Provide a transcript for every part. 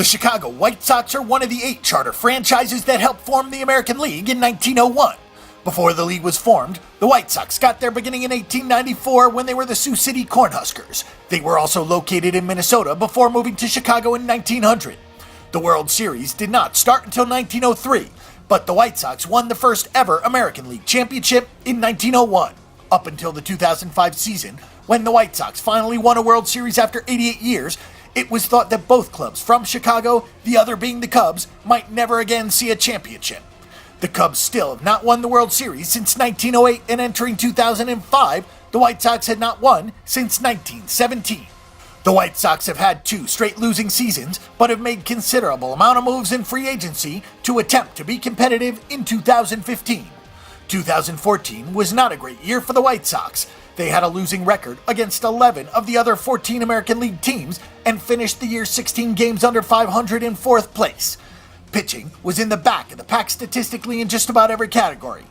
Chicago White Sox are one of the 8 charter franchises that helped form the American League in 1901. Before the league was formed, the White Sox got their beginning in 1894 when they were the Sioux City Cornhuskers. They were also located in Minnesota before moving to Chicago in 1900. The World Series did not start until 1903, but the White Sox won the first ever American League championship in 1901. Up until the 2005 season, when the White Sox finally won a World Series after 88 years, it was thought that both clubs from Chicago, the other being the Cubs, might never again see a championship. The Cubs still have not won the World Series since 1908, and entering 2005, the White Sox had not won since 1917. The White Sox have had 2 straight losing seasons, but have made considerable amount of moves in free agency to attempt to be competitive in 2015. 2014 was not a great year for the White Sox. They had a losing record against 11 of the other 14 American League teams and finished the year 16 games under 500 in 4th place. Pitching was in the back of the pack statistically in just about every category.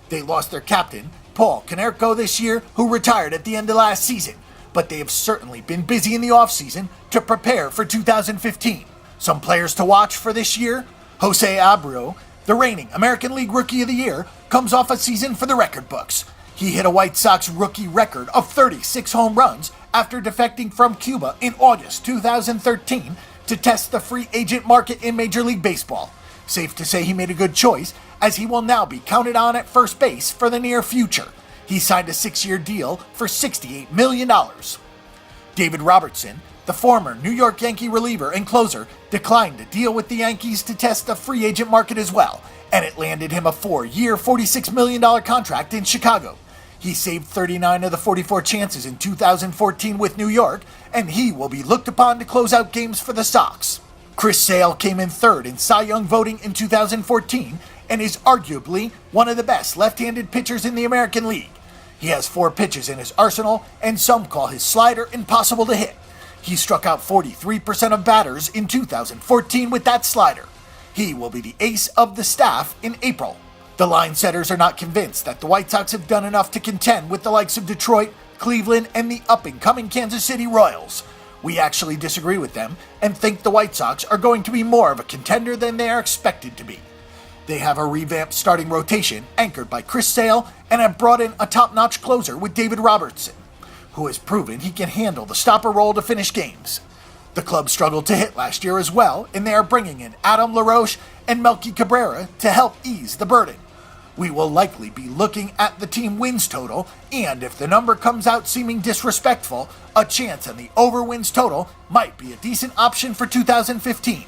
They lost their captain, Paul Konerko, this year, who retired at the end of last season, but they have certainly been busy in the offseason to prepare for 2015. Some players to watch for this year: Jose Abreu, the reigning American League Rookie of the Year, comes off a season for the record books. He hit a White Sox rookie record of 36 home runs after defecting from Cuba in August 2013 to test the free agent market in Major League Baseball. Safe to say he made a good choice, as he will now be counted on at first base for the near future. He signed a 6-year deal for $68 million. David Robertson, the former New York Yankee reliever and closer, declined a deal with the Yankees to test the free agent market as well, and it landed him a 4-year, $46 million contract in Chicago. He saved 39 of the 44 chances in 2014 with New York, and he will be looked upon to close out games for the Sox. Chris Sale came in 3rd in Cy Young voting in 2014 and is arguably one of the best left-handed pitchers in the American League. He has 4 pitches in his arsenal, and some call his slider impossible to hit. He struck out 43% of batters in 2014 with that slider. He will be the ace of the staff in April. The line setters are not convinced that the White Sox have done enough to contend with the likes of Detroit, Cleveland, and the up-and-coming Kansas City Royals. We actually disagree with them and think the White Sox are going to be more of a contender than they are expected to be. They have a revamped starting rotation anchored by Chris Sale and have brought in a top-notch closer with David Robertson, who has proven he can handle the stopper role to finish games. The club struggled to hit last year as well, and they are bringing in Adam LaRoche and Melky Cabrera to help ease the burden. We will likely be looking at the team wins total, and if the number comes out seeming disrespectful, a chance on the over wins total might be a decent option for 2015.